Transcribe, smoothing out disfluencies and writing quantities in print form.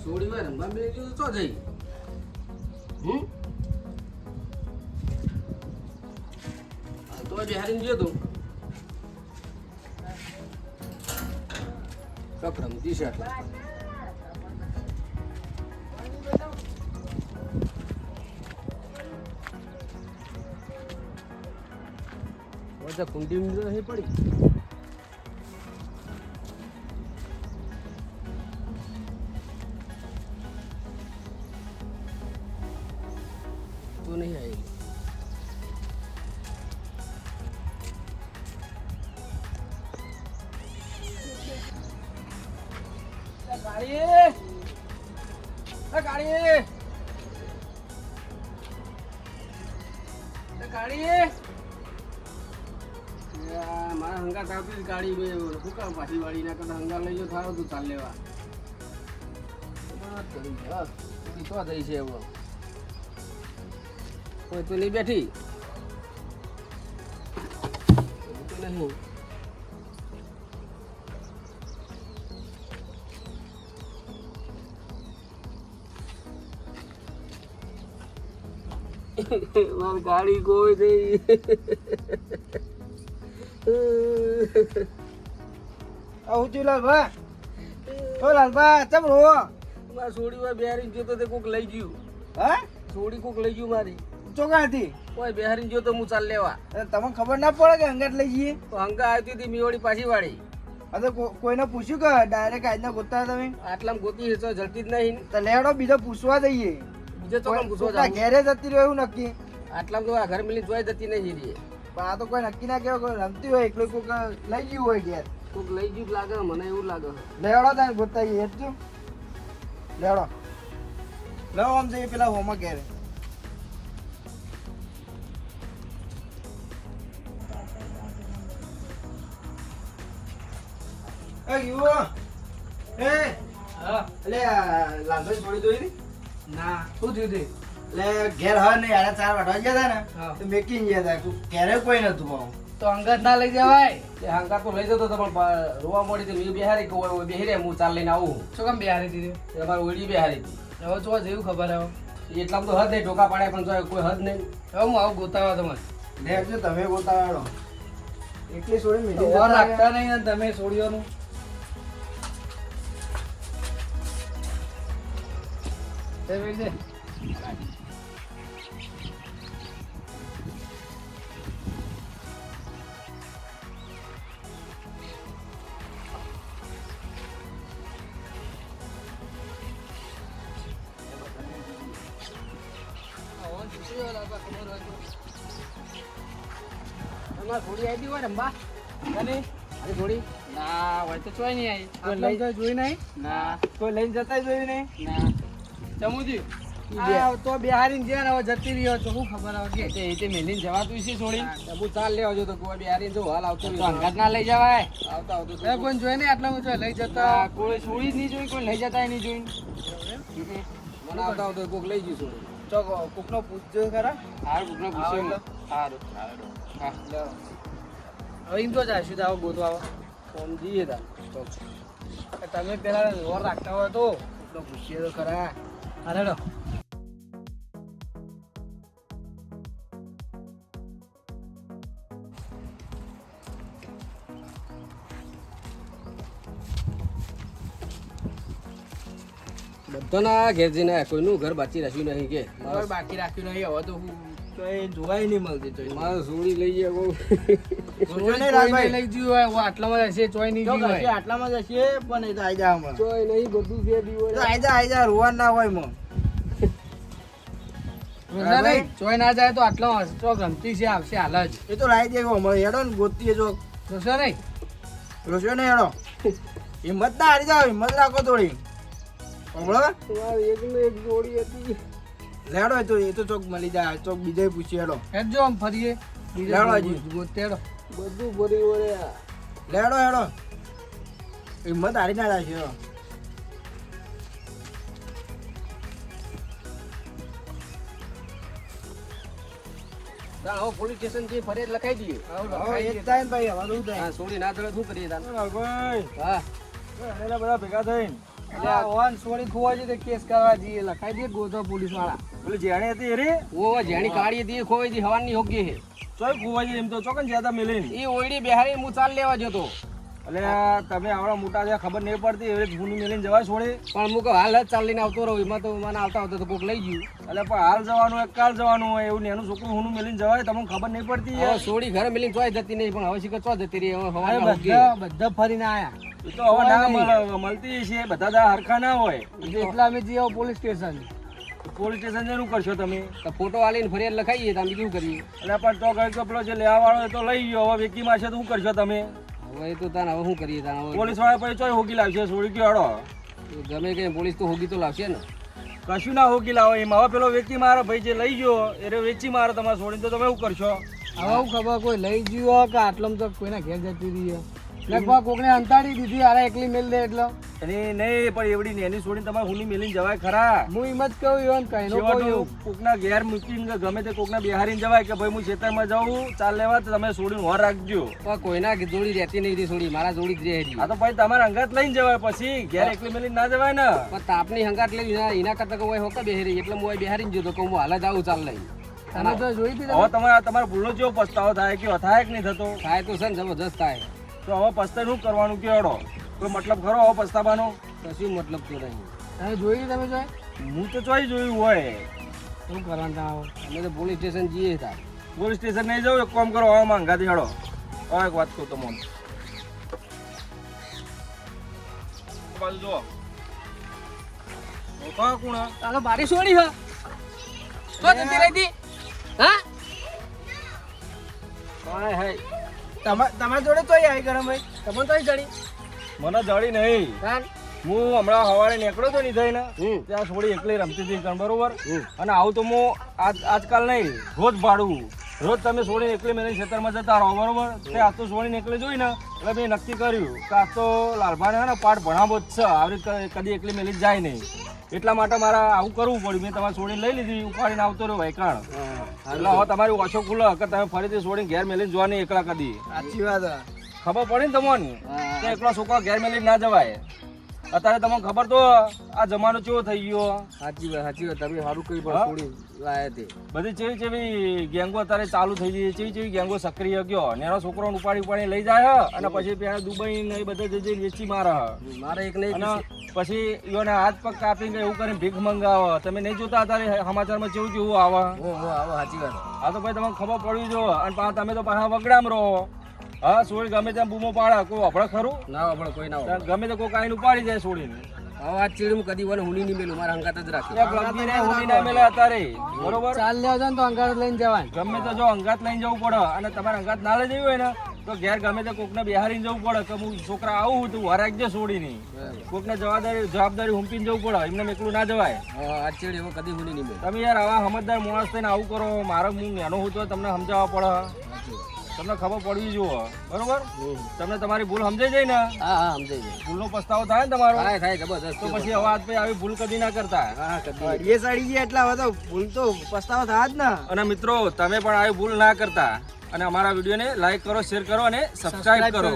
થોડી વાર રમવા બે જો તો જઈ તો બિહારીને ગયો તો કપ રમતી છે આટલા બધા કુંડી નહીં પડી तो नहीं आएगी गाड़ी मारा हंगा कापी गाड़ी में हुका पाछी वाली ना करता हंगा लई जो थारो तो चाल लेवा बात करी थोड़ी तो दई छे वो कोई तो नहीं बैठी तो नहीं मार गाड़ी कोई नहीं આવું લાલભા ઓ લાલભા ચમ રો માર છોડી વા બિહારી જો તો તે કોક લઈ ગયું હા છોડી કોક લઈ ગયું મારી ચોગાથી કોઈ બિહારી જો તો હું ચાલ લેવા તમને ખબર ના પડે કે અંગાત લઈ જઈએ તો હંગા આવતી હતી મીવાડી પાછી વાળી અરે કોઈને પૂછ્યું કે ડાયરેક્ટ આજના ગોતતા તમે આટલામાં ગોતી તો જલતી જ નહીં તો લેવડો બીજો પૂછવા દઈએ બીજો ચોકમ પૂછવા કોકના ઘેરે જતી રહ્યો એવું નક્કી આટલામાં તો આ ઘર મિલી જોઈ જતી નહીં જીરી પણ આ તો કોઈ નક્કી ના કહેવાય કોઈ રમતી હોય એકલું કોક લઈ ગયું હોય ઘેર કોક લઈ ગયું લાગે મને એવું લાગે લેવડો તાને ગોતતા જઈએ એટલું લેવડો લેવો આમ જઈએ પેલા હોમાં ઘેરે એ યુવો એ હા એટલે લાલભાઈ છોડી દોઈ ને ના શું થયું તે એટલે ઘેર હા ને યાર 4 વાટવા ગયા હતા ને તો મેકિંગ ગયા હતા ઘેરે કોઈ નતું આવું તો અંગત ના લઈ જવાય એ હંગા તો લઈ જતો તો પણ રોવા મળી તો મેં બિહારી કહું બેહરે હું ચાલ લઈને આવું શું કામ બિહારી દીધી અમારી ઓળી બિહારી હતી હવે જો જેવું ખબર આવે એટલામાં તો હદ નહીં ટોકા પાડે પણ જો કોઈ હદ નહીં હવે હું આવું ગોતાવા તમારે દેખજો તમે ગોતાવાળો એટલી છોડી મિલી ઓર રાખતા નહીં ને તમે છોડીઓનું તે વેજે થોડી આવી હોય રંબા અરે થોડી ના હોય તો ચોય નહીં આવી કોઈ લઈ જાય જોઈ નહીં ના કોઈ લઈને જતા જોયું નહીં ના ચમુજી આ તો બિહારી જે ને હવે જતી રહ્યો તો શું ખબર આવે કે એ મેલીને જવાતું છે છોડી હું ચાલ લેવા જો તો કોઈ બિહારી જો હાલ આવતો અંગત ના લઈ જવાય આવતા આવતો કોઈ જોઈ નહીં આટલા હું લઈ જતા કોઈ છોડી જ નહીં જોઈ કોઈ લઈ જતા નહીં જોઈ મને આવતા આવતો કોઈક લઈ જઈશું તો કોકનો પૂછજો ખરા હારું કોકનો પૂછ્યો હારું હા લો હવે એમ તો જાશું તો આવો ગોતો આવો ફોન જઈએ તા તો તમે પેલા ઓર રાખતા હોય તો કોકનો પૂછીએ તો ખરા હાલો બધાના ઘેર જઈને કોઈનું ઘર બાકી રાખ્યું નહીં કે ઘર બાકી રાખ્યું નહીં હવે તો હું કઈ જોવાય નહીં મળતી તો મારે સોડી લઈ જાય બહુ લઈ ગયું હોય આટલામાં જશે ચોય નહીં ગયું હોય આટલામાં જશે પણ એ તો આઈ જા હમણાં ચોય નહીં બધું બે દી હોય આઈ જા રોવા ના હોય મો ચોય ના જાય તો આટલો તો ગમતી છે આવશે હાલ જ એ તો લાઈ દે હમણાં હેડો ને ગોતીએ જો જોશો નહીં રોશો નહીં હેડો હિંમત ના હારી જાવ હિંમત રાખો થોડી હમણાં એકને એક જોડી હતી લેડો એ તો ચોક મળી જાય ચોક બીજે પૂછી હેડો હેડજો આમ ફરીએ લેડો હજી ગોતેડો બધું ભરી વળે લેડો હિંમત હારી ના જાય છે પોલીસ સ્ટેશન થી ફરિયાદ લખાઈ દઈએ થાય ને ભાઈ હવે શું થાય સોડી ના દળે શું કરીએ ભાઈ હા બધા ભેગા થઈને એટલે આ ઓન સોડી ખોવા છે તે કેસ કરવા જઈએ લખાઈ દે ગોધો પોલીસ વાળા. પેલી જેણી હતી એ રે ઓ જેણી કાઢી હતી એ ખોવાઈ હતી હવાની હોગી છે. ચોય ખોવાઈ એમ તો ચોકન જ્યાદા મેલીને એ ઓયડી બેહારી હું ચાલ લેવા જતો. એટલે તમે આવડા મોટા છે ખબર નહીં પડતી એવી ભૂની મેલીને જવાય છોડે. પણ હું હાલ જ ચાલ લઈને આવતો રહું એમાં તો મને આવતા આવતા તો કોક લઈ ગયું. એટલે પણ હાલ જવાનું હોય કાલ જવાનું હોય એવું નેનું છોકરું હુનું મેલીને જવાય તમને ખબર નહીં પડતી હવે સોડી ઘરે મિલીને ચોય જતી નહીં પણ હવે શીખર ચો જતી રહી. હવે હવાના હોગી. બધા ફરીને આયા એ તો હવે ના મળતી છે બધા દા હરખા ના હોય. એટલા અમે જઈએ પોલીસ સ્ટેશન. પોલીસ સ્ટેશન જઈને કરશો તમે? તો ફોટો આલીને ફરિયાદ લખાઈએ તો અમે કેવું કરીએ? એટલે પણ તો કઈ પેલો જે લેવા વાળો એ તો લઈ ગયો હવે વેકીમાં છે તો શું કરશો તમે? હવે તો તાને હવે શું કરીએ તાને? પોલીસ વાળા પછી ચોય હોગી લાવશે છોડી ગયો હડો. ગમે કે પોલીસ તો હોગી તો લાવશે ને. કશું ના હોગી લાવો એમાં હવે પેલો વેચી મારો ભાઈ જે લઈ ગયો એ વેચી મારો તમારે છોડીને તો તમે શું કરશો? હવે હું ખબર કોઈ લઈ ગયો કે આટલામાં તો કોઈના ઘેર જતી રહી લગભગ કોકને અંતાડી દીધી અરે એકલી મેલ દે એટલે નહીં પણ એવડી નેની છોડીને તમારે હુની મેલીને જવાય ખરા? હું એમ જ કહું એવું કહીનો કહું કોકના ઘેર મૂકીને ગમે તે કોકના બિહારીને જવાય કે ભાઈ હું ખેતરમાં જાઉં ચાલ લેવા તો તમે છોડીને હોર રાખજો. પણ કોઈના જોડી રહેતી નહીં સોડી મારા જોડી જ રહે. હા તો ભાઈ તમારે અંગાત લઈને જવાય પછી ઘેર એકલી મેલીને ના જવાય ને. પણ તાપની હંગાટ લઈ એના કરતા કોઈ હોકા બેહરી એટલે હું બેહારીને જતો કહું હું હાલ જ આવું ચાલ લઈ. તમે તો જોઈ હતી હવે તમારા ભૂલો જેવો પસ્તાવો થાય કે થાય કે નહીં થતો? થાય તો છે ને જબરદસ્ત થાય. તો હવે પસ્તાઈ શું કરવાનું કેવડો કોઈ મતલબ ખરો હવે પસ્તાવાનો? કશું મતલબ તો નહીં. તમે જોઈ તમે જોઈ હું તો ચોઈ જોયું હોય. શું કરવાનું તમે? અમે તો પોલીસ સ્ટેશન જઈએ તાર. પોલીસ સ્ટેશન નહીં જાઉં એક કામ કરો હવે માંગાથી હડો. હવે એક વાત કહું તમને બાજુ જો કોણ તારો બારી છોડી હ તો જતી રહી હતી. હા હાય હાય તમારા જોડે તો આવી ગરમ ભાઈ તમને તો જડી મને જડી નહીં. કાન હું હમણાં સવારે નીકળ્યો તો નહીં થઈને ત્યાં થોડી એકલી રમતી હતી કણ બરોબર. અને આવું તો હું આજકાલ નહીં રોજ ભાડું રોજ તમે છોડીને એકલી મેં ખેતરમાં જતા રહો બરોબર. તે આજ તો છોડીને એકલી જોઈ ને એટલે મેં નક્કી કર્યું કે આજ તો લાલભાને ને પાઠ ભણાવો જ છે આવી રીતે કદી એકલી મેલી જાય નહીં. એટલા માટે મારે આવું કરવું પડ્યું. મેં તમારે છોડીને લઈ લીધી ઉપાડીને આવતો રહ્યો વૈકાણ. એટલે હવે તમારી ઓછો ખુલ્લો કે તમે ફરીથી છોડીને ઘેર મેલીને જોવાની એકલા કદી. સાચી વાત ખબર પડી ને તમને કે એકલા છોકરા ઘેર મેલીને ના જવાય. અત્યારે તમને ખબર તો આ જમાનો કેવો થઈ ગયો. સાચી વાત તમે સારું કઈ પણ છોડી લાયા તે બધી ચેવી ચેવી ગેંગો અત્યારે ચાલુ થઈ ગઈ. ચેવી ચેવી ગેંગો સક્રિય ગયો નેનો છોકરો ઉપાડી લઈ જાય અને પછી પેલા દુબઈ ને એ બધા જઈને વેચી મારે. મારે એક નહીં અને પછી યોને હાથ પગ કાપીને એવું કરીને ભીખ મંગાવો. તમે નહીં જોતા અત્યારે સમાચારમાં કેવું કેવું આવે. સાચી વાત. આ તો ભાઈ તમને ખબર પડવી જો. અને તમે તો પાછા વગડામ રહો. હા છોડી ગમે ત્યાં બૂમો પાડે કોઈ વફડે ખરું ના વફડે કોઈ ના વફડે. ગમે તો કોઈ કાંઈ ઉપાડી જાય છોડીને. હવે આ ચીડું કદી વન હુની નહીં મેલું મારા હંગાત જ રાખી. એક લગીને હુની ના મેલે અત્યારે બરોબર. ચાલ લેવા જાય ને તો અંગાર લઈને જવાનું. ગમે તો જો અંગાત લઈને જવું પડે અને તમારે અંગાત ના લઈ જવું હોય ને તો ઘેર ગમે તે કોકને બિહારીને જવું પડે કે હું છોકરા આવું તું હરાકજે છોડીને. કોકને જવાબદારી હુંપીને જવું પડે. એમને એકલું ના જવાય. આ ચીડ એવો કદી હુની નહીં મેલું. તમે યાર આવા સમજદાર માણસ થઈને આવું કરો. મારો હું નેનો હું તો તમને સમજાવવા પડે. તમને ખબર પડવી જુઓ બરોબર. તમને તમારી ભૂલ સમજાઈ જાય ને? હા સમજાઈ જાય. ભૂલનો પસ્તાવો થાય ને તમારો? થાય જબરદસ્ત. તો પછી હવે આજ ભાઈ આવી ભૂલ કદી ના કરતા. એ સાડી ગયા એટલે હવે તો ભૂલ તો પસ્તાવો થાય જ ને. અને મિત્રો તમે પણ આવી ભૂલ ના કરતા અને અમારા વિડીયોને લાઈક કરો, શેર કરો અને સબસ્ક્રાઇબ કરો.